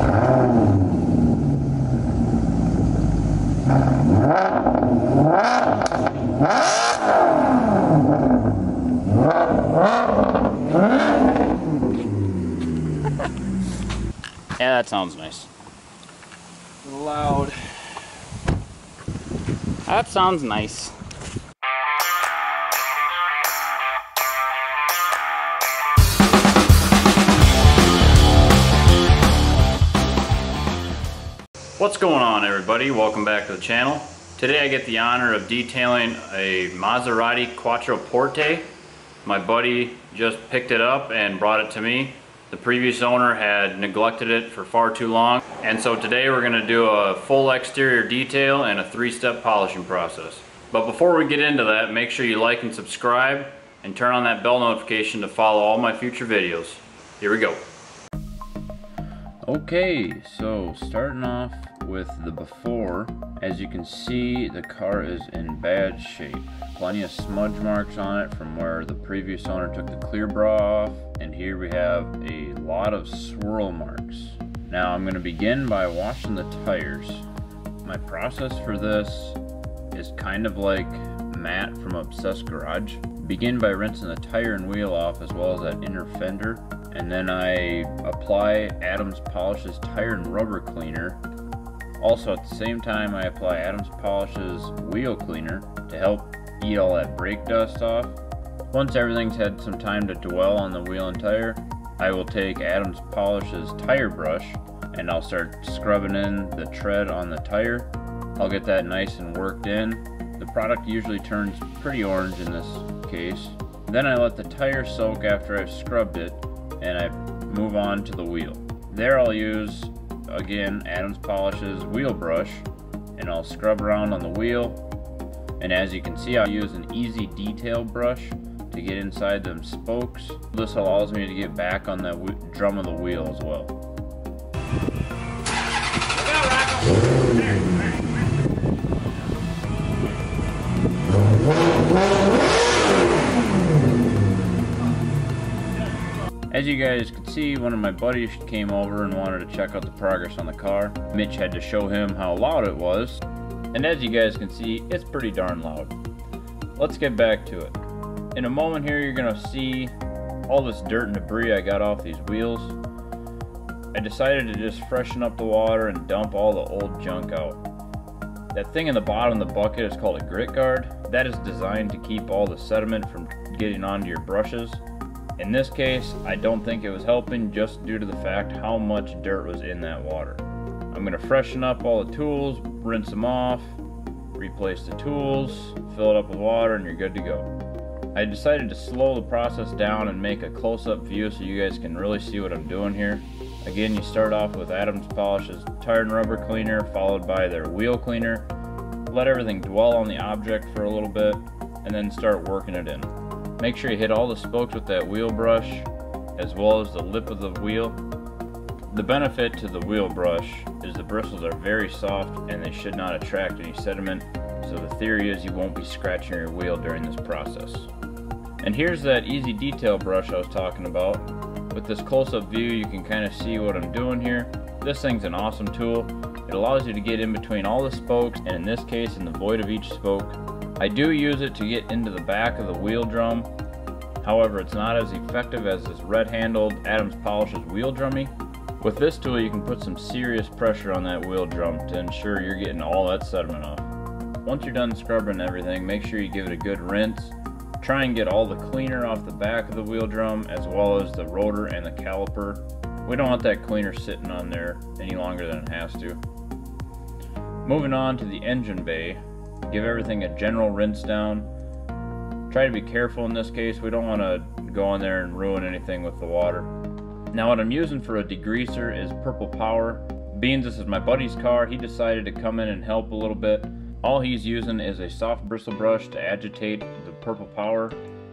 Yeah, that sounds nice. Loud. That sounds nice. What's going on, everybody? Welcome back to the channel. Today I get the honor of detailing a Maserati Quattroporte. My buddy just picked it up and brought it to me. The previous owner had neglected it for far too long, and so today we're going to do a full exterior detail and a 3-step polishing process. But before we get into that, make sure you like and subscribe and turn on that bell notification to follow all my future videos. Here we go. Okay, so starting off with the before, as you can see, the car is in bad shape. Plenty of smudge marks on it from where the previous owner took the clear bra off, and here we have a lot of swirl marks. Now I'm going to begin by washing the tires. My process for this is kind of like Matt from Obsessed Garage. Begin by rinsing the tire and wheel off as well as that inner fender, and then I apply Adams Polish's tire and rubber cleaner. Also at the same time I apply Adams Polish's wheel cleaner to help eat all that brake dust off. Once everything's had some time to dwell on the wheel and tire, I will take Adams Polish's tire brush and I'll start scrubbing in the tread on the tire. I'll get that nice and worked in. The product usually turns pretty orange in this case. Then I let the tire soak after I've scrubbed it, and I move on to the wheel. There I'll use, again, Adams Polish's wheel brush, and I'll scrub around on the wheel. And as you can see, I'll use an easy detail brush to get inside them spokes. This allows me to get back on the drum of the wheel as well. As you guys can see, one of my buddies came over and wanted to check out the progress on the car. Mitch had to show him how loud it was. And as you guys can see, it's pretty darn loud. Let's get back to it. In a moment here, you're gonna see all this dirt and debris I got off these wheels. I decided to just freshen up the water and dump all the old junk out. That thing in the bottom of the bucket is called a grit guard. That is designed to keep all the sediment from getting onto your brushes. In this case, I don't think it was helping just due to the fact how much dirt was in that water. I'm going to freshen up all the tools, rinse them off, replace the tools, fill it up with water, and you're good to go. I decided to slow the process down and make a close-up view so you guys can really see what I'm doing here. Again, you start off with Adams Polish's tire and rubber cleaner, followed by their wheel cleaner. Let everything dwell on the object for a little bit, and then start working it in. Make sure you hit all the spokes with that wheel brush, as well as the lip of the wheel. The benefit to the wheel brush is the bristles are very soft and they should not attract any sediment, so the theory is you won't be scratching your wheel during this process. And here's that easy detail brush I was talking about. With this close-up view, you can kind of see what I'm doing here. This thing's an awesome tool. It allows you to get in between all the spokes, and in this case, in the void of each spoke. I do use it to get into the back of the wheel drum. However, it's not as effective as this red-handled Adams Polish's wheel drummy. With this tool, you can put some serious pressure on that wheel drum to ensure you're getting all that sediment off. Once you're done scrubbing everything, make sure you give it a good rinse. Try and get all the cleaner off the back of the wheel drum as well as the rotor and the caliper. We don't want that cleaner sitting on there any longer than it has to. Moving on to the engine bay, give everything a general rinse down. Try to be careful in this case. We don't want to go in there and ruin anything with the water. Now what I'm using for a degreaser is Purple Power. Being this is my buddy's car, he decided to come in and help a little bit. All he's using is a soft bristle brush to agitate the Purple Power.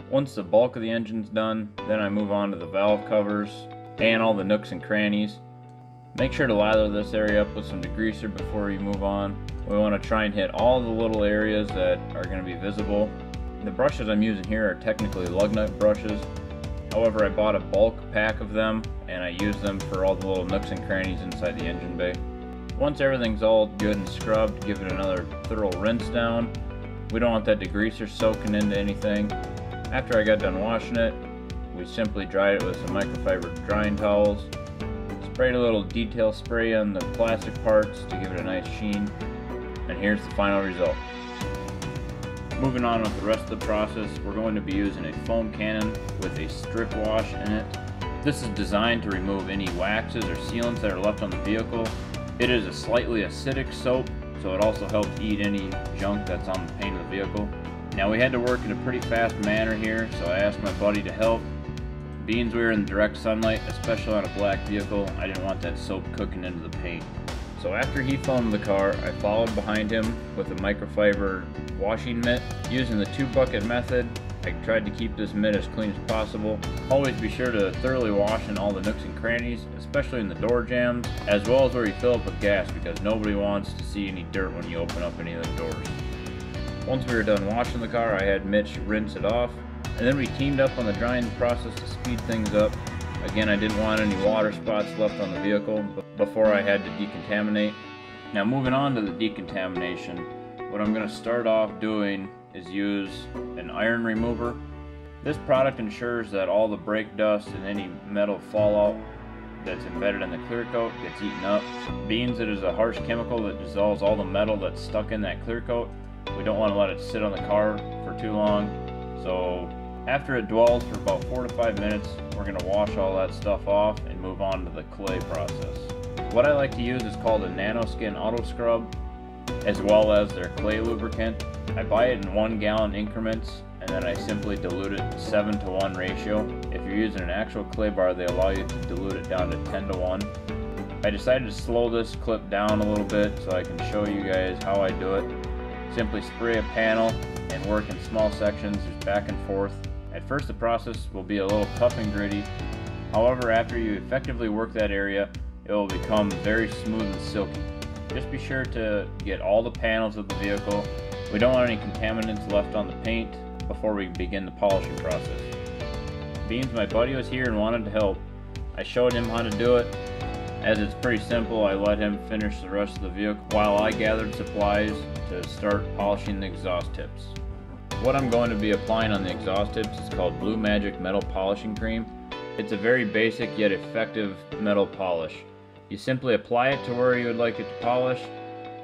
Once the bulk of the engine's done, then I move on to the valve covers and all the nooks and crannies. Make sure to lather this area up with some degreaser before you move on. We want to try and hit all the little areas that are going to be visible. The brushes I'm using here are technically lug nut brushes. However, I bought a bulk pack of them and I used them for all the little nooks and crannies inside the engine bay. Once everything's all good and scrubbed, give it another thorough rinse down. We don't want that degreaser soaking into anything. After I got done washing it, we simply dried it with some microfiber drying towels. Sprayed a little detail spray on the plastic parts to give it a nice sheen. And here's the final result. Moving on with the rest of the process, we're going to be using a foam cannon with a strip wash in it. This is designed to remove any waxes or sealants that are left on the vehicle. It is a slightly acidic soap, so it also helps eat any junk that's on the paint of the vehicle. Now we had to work in a pretty fast manner here, so I asked my buddy to help. Being we were in direct sunlight, especially on a black vehicle, I didn't want that soap cooking into the paint. So after he foamed the car, I followed behind him with a microfiber washing mitt. Using the 2-bucket method, I tried to keep this mitt as clean as possible. Always be sure to thoroughly wash in all the nooks and crannies, especially in the door jambs, as well as where you fill up with gas, because nobody wants to see any dirt when you open up any of the doors. Once we were done washing the car, I had Mitch rinse it off, and then we teamed up on the drying process to speed things up. Again, I didn't want any water spots left on the vehicle before I had to decontaminate. Now moving on to the decontamination, what I'm going to start off doing is use an iron remover. This product ensures that all the brake dust and any metal fallout that's embedded in the clear coat gets eaten up. Being that it is a harsh chemical that dissolves all the metal that's stuck in that clear coat, we don't want to let it sit on the car for too long. So after it dwells for about 4 to 5 minutes, we're going to wash all that stuff off and move on to the clay process. What I like to use is called a Nanoskin Auto Scrub, as well as their clay lubricant. I buy it in 1 gallon increments, and then I simply dilute it 7-to-1 ratio. If you're using an actual clay bar, they allow you to dilute it down to 10-to-1. I decided to slow this clip down a little bit so I can show you guys how I do it. Simply spray a panel and work in small sections, just back and forth. At first the process will be a little tough and gritty. However, after you effectively work that area, it will become very smooth and silky. Just be sure to get all the panels of the vehicle. We don't want any contaminants left on the paint before we begin the polishing process. Being my buddy was here and wanted to help, I showed him how to do it. As it's pretty simple, I let him finish the rest of the vehicle while I gathered supplies to start polishing the exhaust tips. What I'm going to be applying on the exhaust tips is called Blue Magic Metal Polishing Cream. It's a very basic yet effective metal polish. You simply apply it to where you would like it to polish,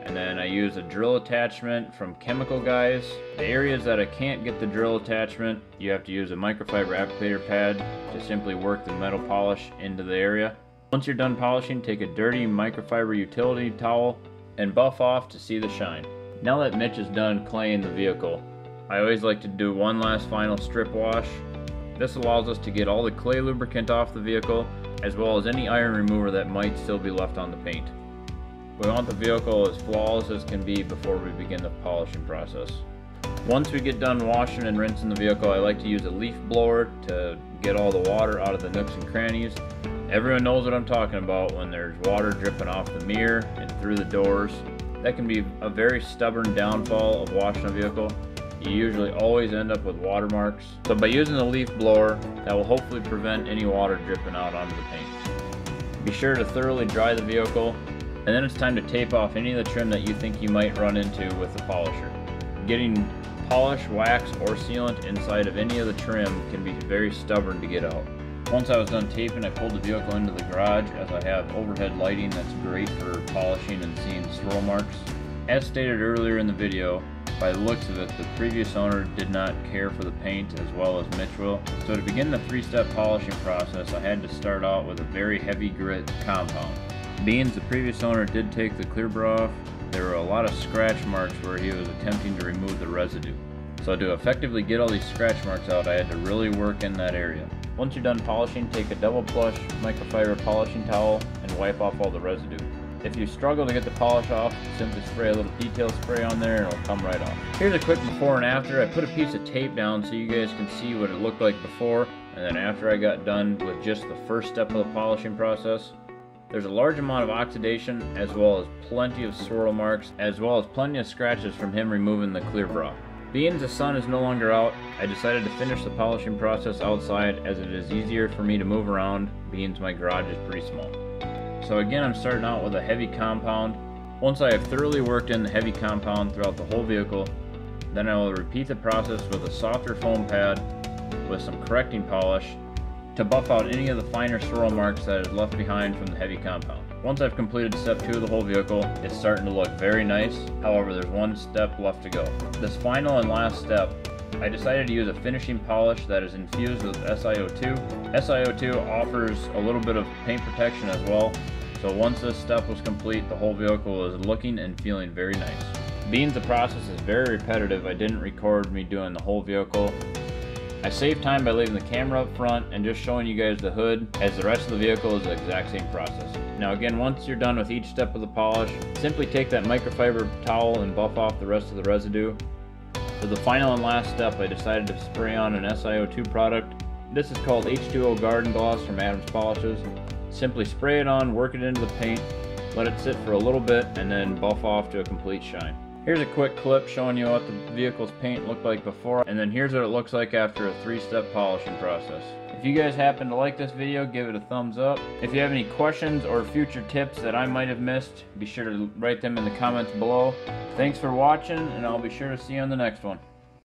and then I use a drill attachment from Chemical Guys. The areas that I can't get the drill attachment, you have to use a microfiber applicator pad to simply work the metal polish into the area. Once you're done polishing, take a dirty microfiber utility towel and buff off to see the shine. Now that Mitch is done claying the vehicle, I always like to do one last final strip wash. This allows us to get all the clay lubricant off the vehicle, as well as any iron remover that might still be left on the paint. We want the vehicle as flawless as can be before we begin the polishing process. Once we get done washing and rinsing the vehicle, I like to use a leaf blower to get all the water out of the nooks and crannies. Everyone knows what I'm talking about when there's water dripping off the mirror and through the doors. That can be a very stubborn downfall of washing a vehicle. You usually always end up with watermarks. So by using the leaf blower, that will hopefully prevent any water dripping out onto the paint. Be sure to thoroughly dry the vehicle, and then it's time to tape off any of the trim that you think you might run into with the polisher. Getting polish, wax, or sealant inside of any of the trim can be very stubborn to get out. Once I was done taping, I pulled the vehicle into the garage, as I have overhead lighting that's great for polishing and seeing swirl marks. As stated earlier in the video, by the looks of it, the previous owner did not care for the paint as well as Mitch will. So to begin the 3-step polishing process, I had to start out with a very heavy grit compound. Being the previous owner did take the clear bra off, there were a lot of scratch marks where he was attempting to remove the residue. So to effectively get all these scratch marks out, I had to really work in that area. Once you're done polishing, take a double plush microfiber polishing towel and wipe off all the residue. If you struggle to get the polish off, simply spray a little detail spray on there and it'll come right off. Here's a quick before and after. I put a piece of tape down so you guys can see what it looked like before, and then after I got done with just the first step of the polishing process. There's a large amount of oxidation, as well as plenty of swirl marks, as well as plenty of scratches from him removing the clear bra. Being the sun is no longer out, I decided to finish the polishing process outside as it is easier for me to move around, being my garage is pretty small. So again, I'm starting out with a heavy compound. Once I have thoroughly worked in the heavy compound throughout the whole vehicle, then I will repeat the process with a softer foam pad with some correcting polish to buff out any of the finer swirl marks that is left behind from the heavy compound. Once I've completed step 2 of the whole vehicle, it's starting to look very nice. However, there's one step left to go. This final and last step, I decided to use a finishing polish that is infused with SiO2. SiO2 offers a little bit of paint protection as well, so once this step was complete, the whole vehicle was looking and feeling very nice. Being the process is very repetitive, I didn't record me doing the whole vehicle. I saved time by leaving the camera up front and just showing you guys the hood, as the rest of the vehicle is the exact same process. Now again, once you're done with each step of the polish, simply take that microfiber towel and buff off the rest of the residue. For the final and last step, I decided to spray on an SiO2 product. This is called H2O Garden Gloss from Adams Polishes. Simply spray it on, work it into the paint, let it sit for a little bit, and then buff off to a complete shine. Here's a quick clip showing you what the vehicle's paint looked like before, and then here's what it looks like after a 3-step polishing process. If you guys happen to like this video, give it a thumbs up. If you have any questions or future tips that I might have missed, be sure to write them in the comments below. Thanks for watching, and I'll be sure to see you on the next one.